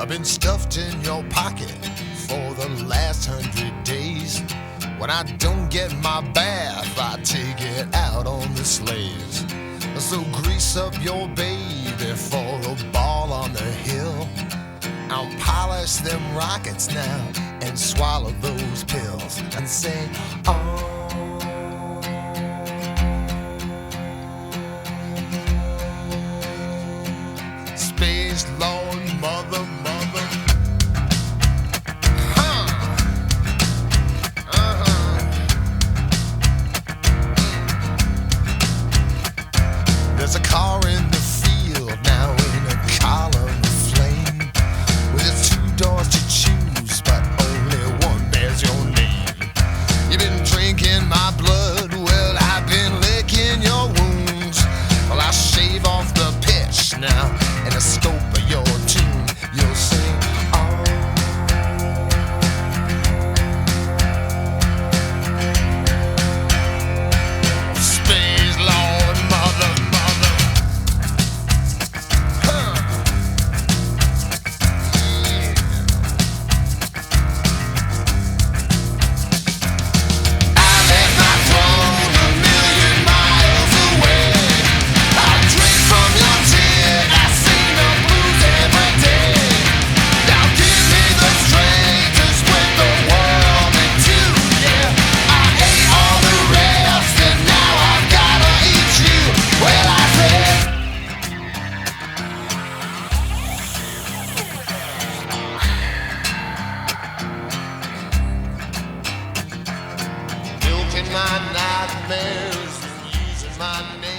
been stuffed in your pocket for the last 100 days. When I don't get my bath, I take it out on the sleighs. So grease up your baby for a ball on the hill. I'll polish them rockets now and swallow those pills and say, oh. Space Lord, mother. There's a car in the field now in a column of flame, with its 2 doors to choose, but only one bears your name. You've been drinking my blood, well, I've been licking your wounds. Well, I'll shave off the pitch now and the scope of your tune. You'll sing, oh. Space Lord, mother. My nightmares, using my name.